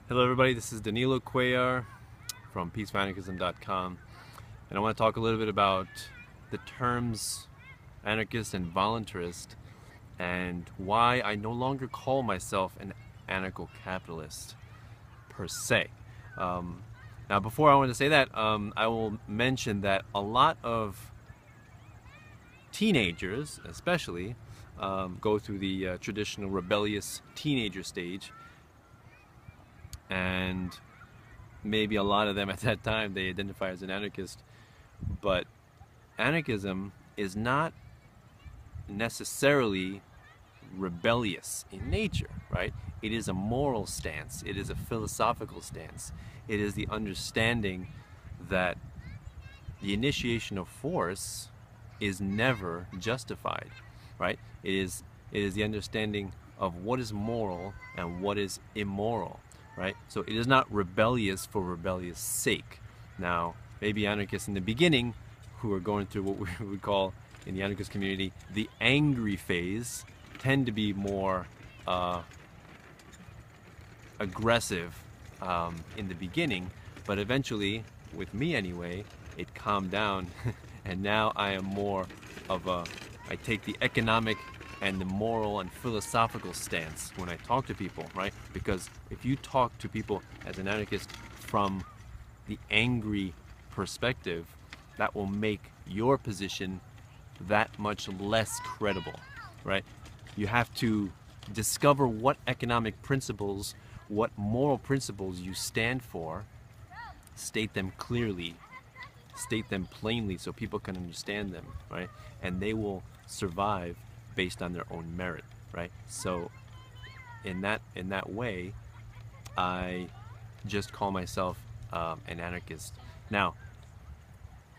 Hello everybody, this is Danilo Cuellar from peaceofanarchism.com, and I want to talk a little bit about the terms anarchist and voluntarist and why I no longer call myself an anarcho-capitalist per se. Now before I want to say that, I will mention that a lot of teenagers especially go through the traditional rebellious teenager stage, and maybe a lot of them at that time they identify as an anarchist, but anarchism is not necessarily rebellious in nature, right? It is a moral stance, it is a philosophical stance, it is the understanding that the initiation of force is never justified, right? It is the understanding of what is moral and what is immoral, right? So it is not rebellious for rebellious sake. Now, maybe anarchists in the beginning who are going through what we would call in the anarchist community the angry phase tend to be more aggressive in the beginning, but eventually, with me anyway, it calmed down and now I am more of I take the economic and the moral and philosophical stance when I talk to people, right? Because if you talk to people as an anarchist from the angry perspective, that will make your position that much less credible, right? You have to discover what economic principles, what moral principles you stand for, state them clearly, state them plainly so people can understand them, right? And they will survive based on their own merit, right? So in that way, I just call myself an anarchist. Now,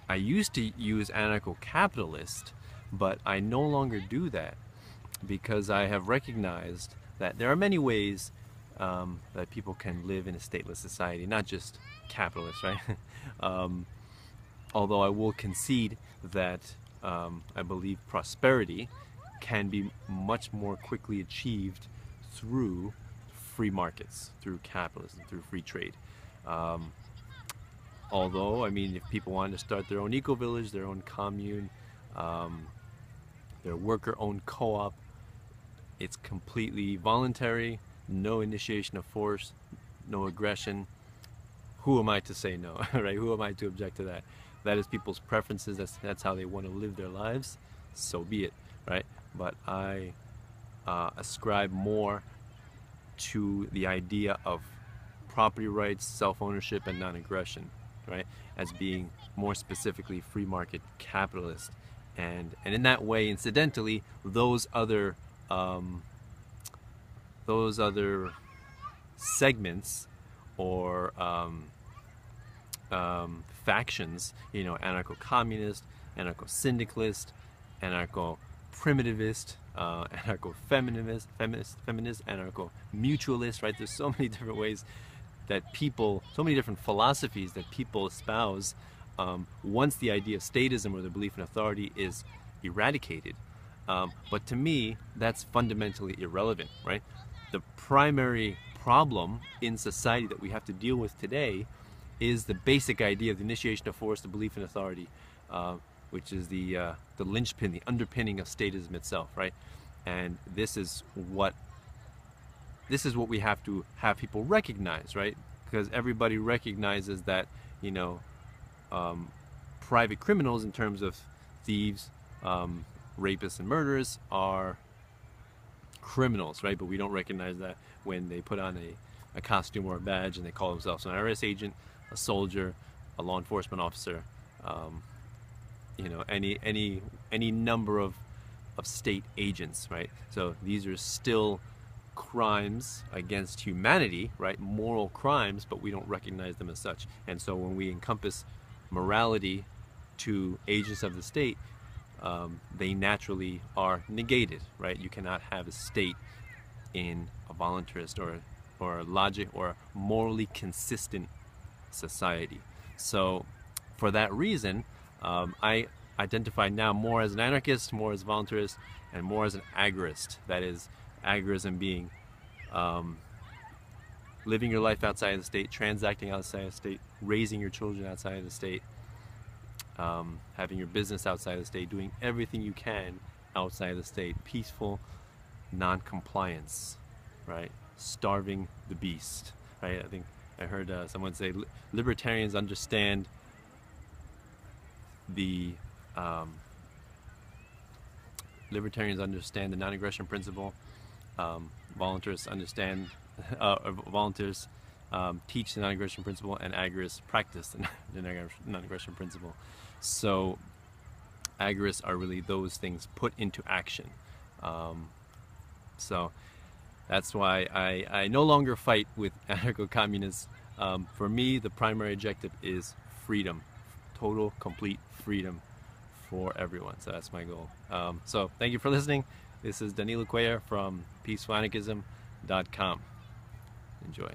I used to use anarcho-capitalist, but I no longer do that because I have recognized that there are many ways that people can live in a stateless society, not just capitalist, right? Although I will concede that I believe prosperity can be much more quickly achieved through free markets, through capitalism, through free trade. Although, I mean, if people wanted to start their own eco-village, their own commune, their worker-owned co-op, it's completely voluntary, no initiation of force, no aggression. Who am I to say no, right? Who am I to object to that? That is people's preferences, that's how they want to live their lives, so be it, right? But I ascribe more to the idea of property rights, self-ownership, and non-aggression, right? As being more specifically free market capitalist. And in that way, incidentally, those other segments or factions, you know, anarcho-communist, anarcho-syndicalist, anarcho-primitivist, anarcho-feminist, anarcho-mutualist, right? There's so many different ways that people, so many different philosophies that people espouse once the idea of statism or the belief in authority is eradicated. But to me, that's fundamentally irrelevant, right? The primary problem in society that we have to deal with today is the basic idea of the initiation of force, the belief in authority, which is the linchpin, the underpinning of statism itself, right? And this is what we have to have people recognize, right? Because everybody recognizes that, you know, private criminals in terms of thieves, rapists, and murderers are criminals, right? But we don't recognize that when they put on a costume or a badge and they call themselves an IRS agent, a soldier, a law enforcement officer, you know, any number of state agents, right? So these are still crimes against humanity, right? Moral crimes, but we don't recognize them as such. And so when we encompass morality to agents of the state, they naturally are negated, right? You cannot have a state in a voluntarist or a logic or a morally consistent society. So for that reason, I identify now more as an anarchist, more as a voluntarist, and more as an agorist. That is, agorism being living your life outside of the state, transacting outside of the state, raising your children outside of the state, having your business outside of the state, doing everything you can outside of the state, peaceful non-compliance, right? Starving the beast, right? I think I heard someone say libertarians understand the non-aggression principle. Voluntarists understand, volunteers teach the non-aggression principle, and agorists practice the non-aggression principle. So agorists are really those things put into action. So that's why I no longer fight with anarcho-communists. For me, the primary objective is freedom, total, complete freedom for everyone. So that's my goal. So thank you for listening. This is Danilo Cuellar from peacefulanarchism.com. Enjoy.